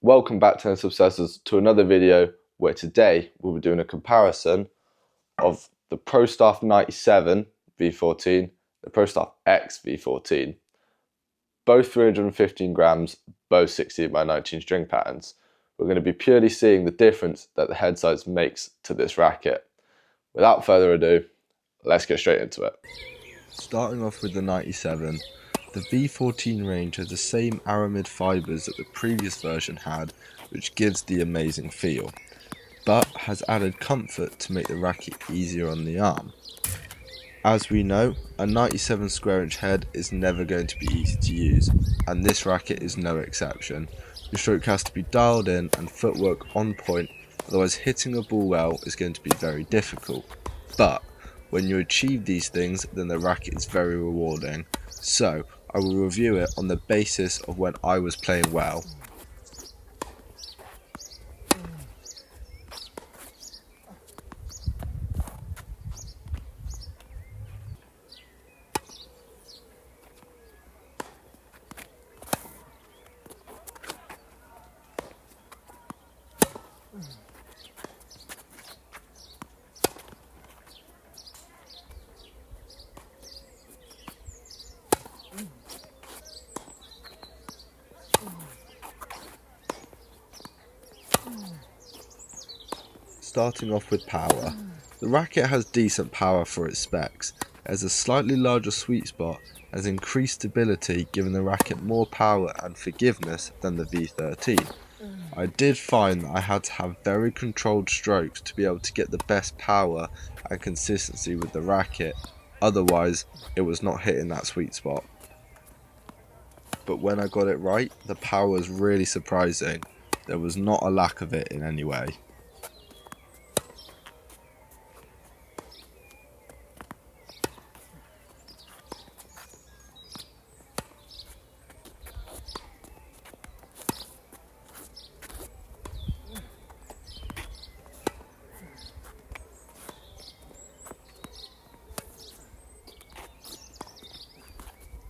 Welcome back, tennis obsessors, to another video where today we'll be doing a comparison of the Pro Staff 97 V14, the Pro Staff X V14, both 315 grams, both 16 by 19 string patterns. We're going to be purely seeing the difference that the head size makes to this racket. Without further ado, let's get straight into it. Starting off with the 97, the V14 range has the same aramid fibres that the previous version had, which gives the amazing feel, but has added comfort to make the racket easier on the arm. As we know, a 97 square inch head is never going to be easy to use, and this racket is no exception. Your stroke has to be dialed in and footwork on point, otherwise hitting a ball well is going to be very difficult. But when you achieve these things, then the racket is very rewarding. So I will review it on the basis of when I was playing well. Starting off with power. The racket has decent power for its specs. It has a slightly larger sweet spot, has increased stability, giving the racket more power and forgiveness than the V13. I did find that I had to have very controlled strokes to be able to get the best power and consistency with the racket, otherwise it was not hitting that sweet spot. But when I got it right, the power was really surprising. There was not a lack of it in any way.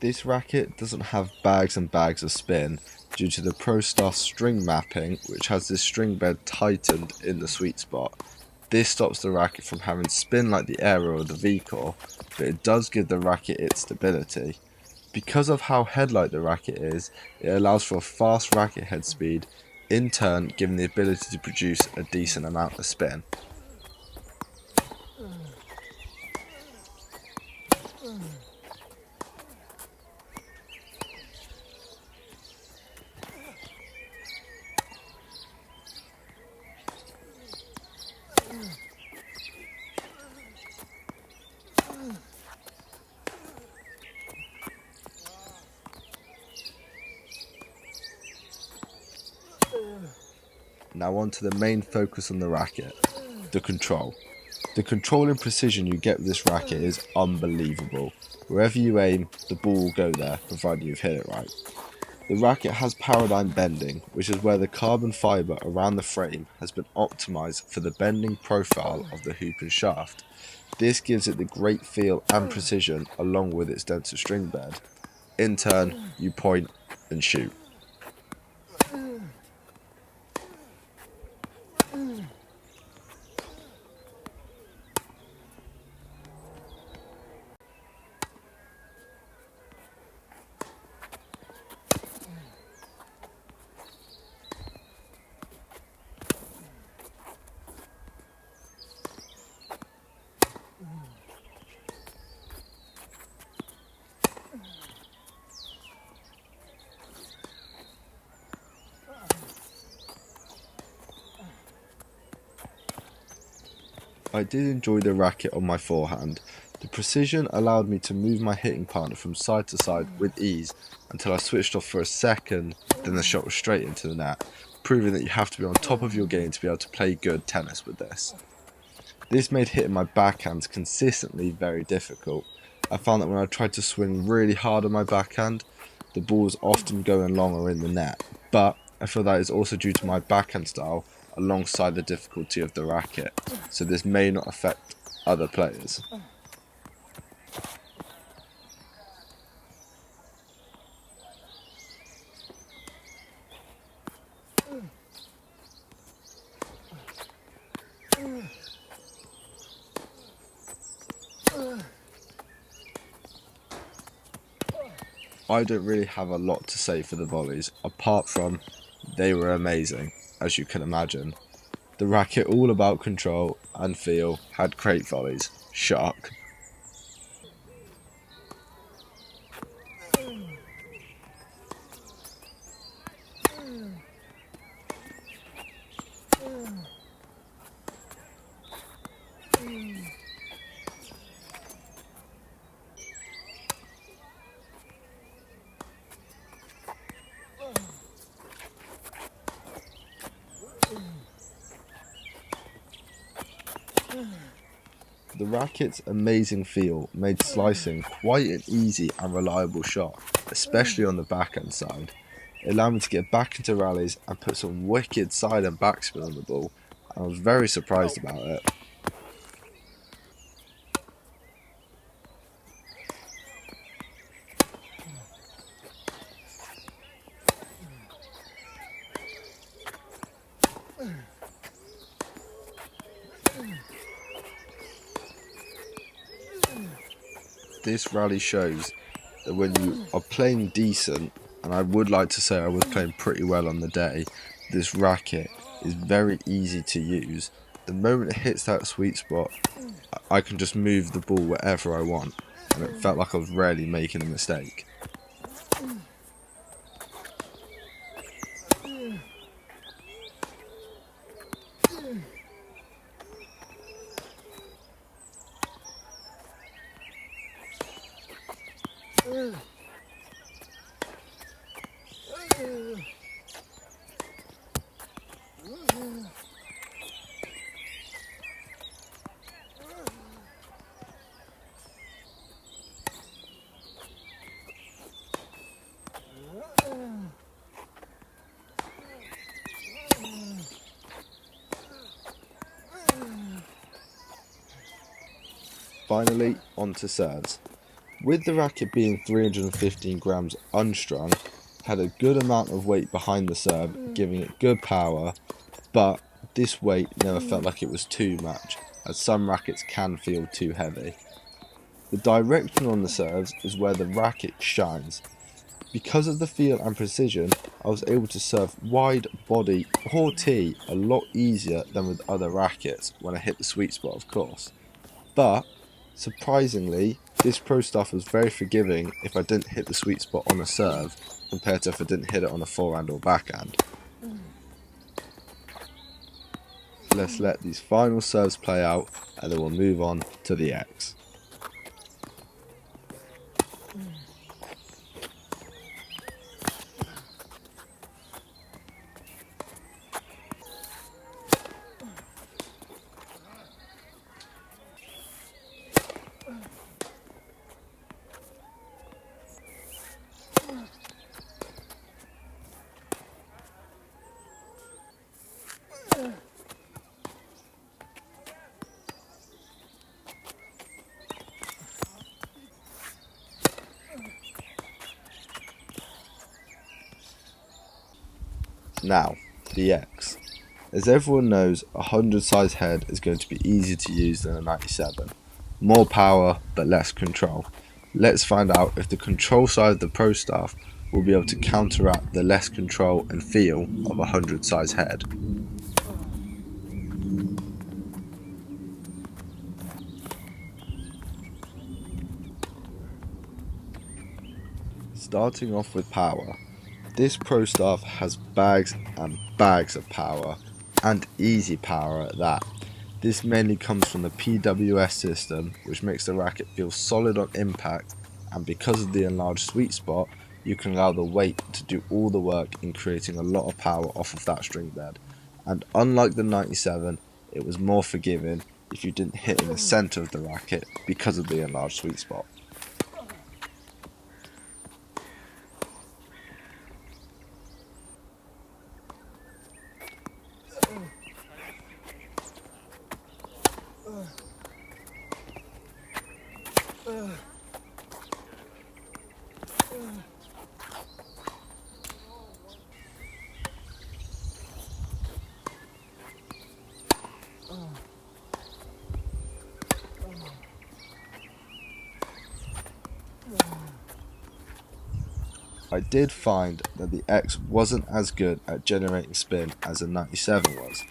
This racket doesn't have bags and bags of spin due to the Pro Staff string mapping, which has this string bed tightened in the sweet spot. This stops the racket from having spin like the Aero or the V-Core, but it does give the racket its stability. Because of how headlight the racket is, it allows for a fast racket head speed, in turn giving the ability to produce a decent amount of spin. Now on to the main focus on the racket, the control. The control and precision you get with this racket is unbelievable. Wherever you aim, the ball will go there, provided you've hit it right. The racket has paradigm bending, which is where the carbon fibre around the frame has been optimised for the bending profile of the hoop and shaft. This gives it the great feel and precision along with its denser string bed. In turn, you point and shoot. I did enjoy the racket on my forehand. The precision allowed me to move my hitting partner from side to side with ease until I switched off for a second, then the shot was straight into the net, proving that you have to be on top of your game to be able to play good tennis with this. This made hitting my backhands consistently very difficult. I found that when I tried to swing really hard on my backhand, the ball was often going long or in the net, but I feel that is also due to my backhand style alongside the difficulty of the racket, so this may not affect other players. I don't really have a lot to say for the volleys, apart from they were amazing, as you can imagine. The racket, all about control and feel, had great volleys. Shock. The racket's amazing feel made slicing quite an easy and reliable shot, especially on the backhand side. It allowed me to get back into rallies and put some wicked side and backspin on the ball, and I was very surprised about it. This rally shows that when you are playing decent, and I would like to say I was playing pretty well on the day, this racket is very easy to use. The moment it hits that sweet spot, I can just move the ball wherever I want, and it felt like I was rarely making a mistake. Finally, on to serves. With the racket being 315 grams unstrung, had a good amount of weight behind the serve, giving it good power, but this weight never felt like it was too much, as some rackets can feel too heavy. The direction on the serves is where the racket shines. Because of the feel and precision, I was able to serve wide body or tee a lot easier than with other rackets when I hit the sweet spot, of course. But surprisingly, this pro stuff was very forgiving if I didn't hit the sweet spot on a serve compared to if I didn't hit it on a forehand or backhand. Let's let these final serves play out and then we'll move on to the X. Now, the X. As everyone knows, a 100 size head is going to be easier to use than a 97. More power, but less control. Let's find out if the control side of the pro staff will be able to counteract the less control and feel of a 100 size head. Starting off with power. This pro staff has bags and bags of power, and easy power at that. This mainly comes from the PWS system, which makes the racket feel solid on impact, and because of the enlarged sweet spot, you can allow the weight to do all the work in creating a lot of power off of that string bed. And unlike the 97, it was more forgiving if you didn't hit in the centre of the racket because of the enlarged sweet spot. I did find that the X wasn't as good at generating spin as the 97 was.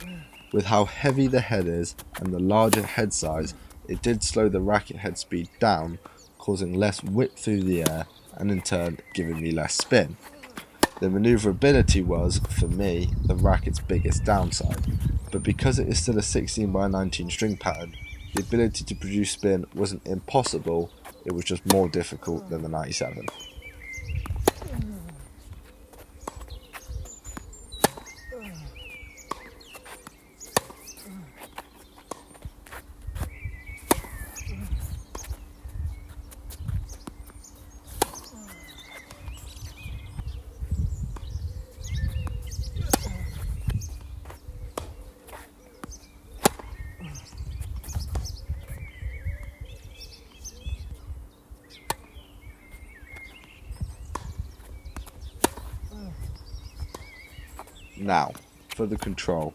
With how heavy the head is and the larger head size, it did slow the racket head speed down, causing less whip through the air and in turn giving me less spin. The manoeuvrability was, for me, the racket's biggest downside, but because it is still a 16 by 19 string pattern, the ability to produce spin wasn't impossible, it was just more difficult than the 97. Now, for the control.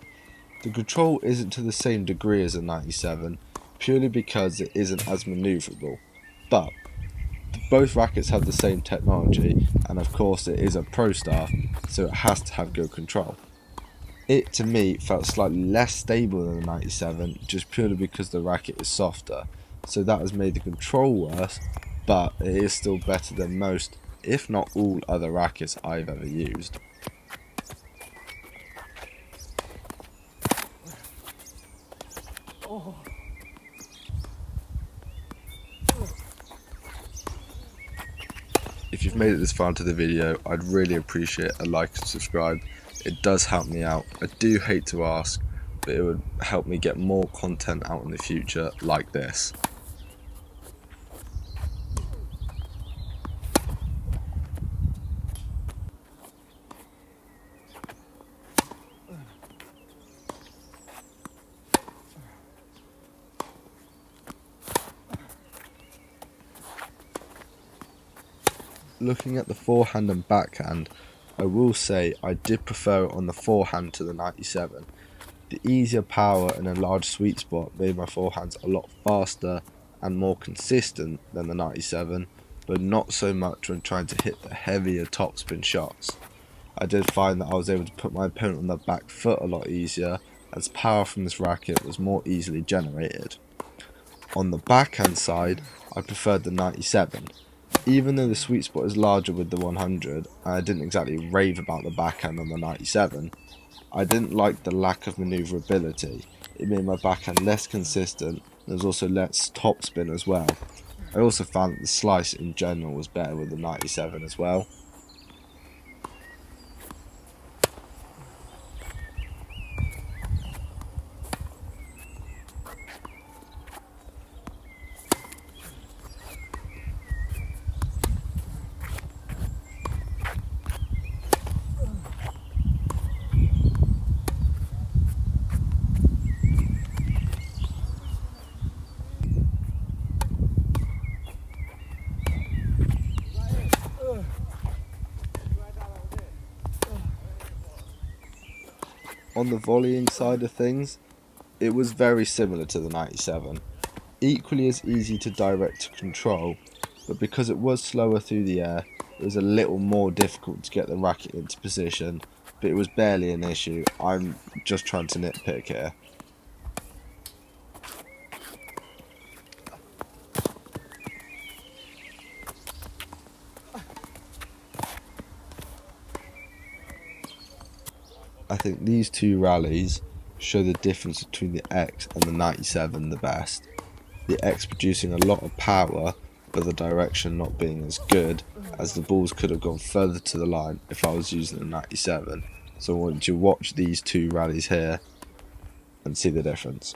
The control isn't to the same degree as a 97, purely because it isn't as manoeuvrable, but both rackets have the same technology, and of course it is a Pro Staff, so it has to have good control. It, to me, felt slightly less stable than the 97, just purely because the racket is softer, so that has made the control worse, but it is still better than most, if not all, other rackets I've ever used. If you've made it this far into the video, I'd really appreciate a like and subscribe. It does help me out. I do hate to ask, but it would help me get more content out in the future like this. Looking at the forehand and backhand, I will say I did prefer it on the forehand to the 97. The easier power and a large sweet spot made my forehands a lot faster and more consistent than the 97, but not so much when trying to hit the heavier topspin shots. I did find that I was able to put my opponent on the back foot a lot easier, as power from this racket was more easily generated. On the backhand side, I preferred the 97. Even though the sweet spot is larger with the 100, and I didn't exactly rave about the backhand on the 97, I didn't like the lack of manoeuvrability. It made my backhand less consistent, and there was also less topspin as well. I also found that the slice in general was better with the 97 as well. On the volleying side of things, it was very similar to the 97. Equally as easy to direct to control, but because it was slower through the air, it was a little more difficult to get the racket into position, but it was barely an issue. I'm just trying to nitpick here. I think these two rallies show the difference between the X and the 97 the best. The X producing a lot of power, but the direction not being as good, as the balls could have gone further to the line if I was using the 97. So I want you to watch these two rallies here and see the difference.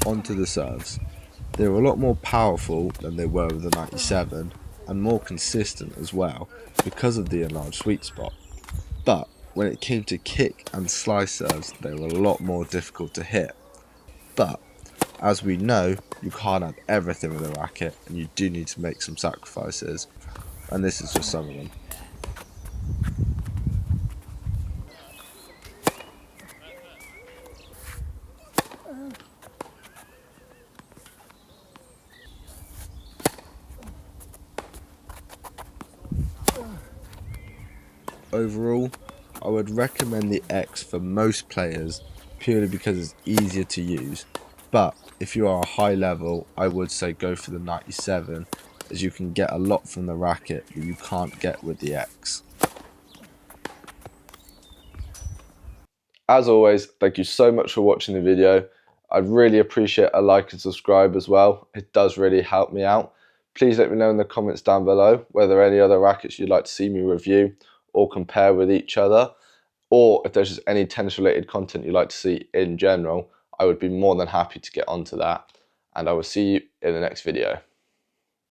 Onto the serves. They were a lot more powerful than they were with the 97 and more consistent as well. because of the enlarged sweet spot. But when it came to kick and slice serves, they were a lot more difficult to hit. But as we know, you can't have everything with a racket, and you do need to make some sacrifices, and this is just some of them. Overall, I would recommend the X for most players purely because it's easier to use, but if you are a high level, I would say go for the 97, as you can get a lot from the racket that you can't get with the X. As always, thank you so much for watching the video. I'd really appreciate a like and subscribe as well. It does really help me out. Please let me know in the comments down below whether any other rackets you'd like to see me review or compare with each other, or if there's just any tennis related content you'd like to see in general. I would be more than happy to get onto that, and I will see you in the next video.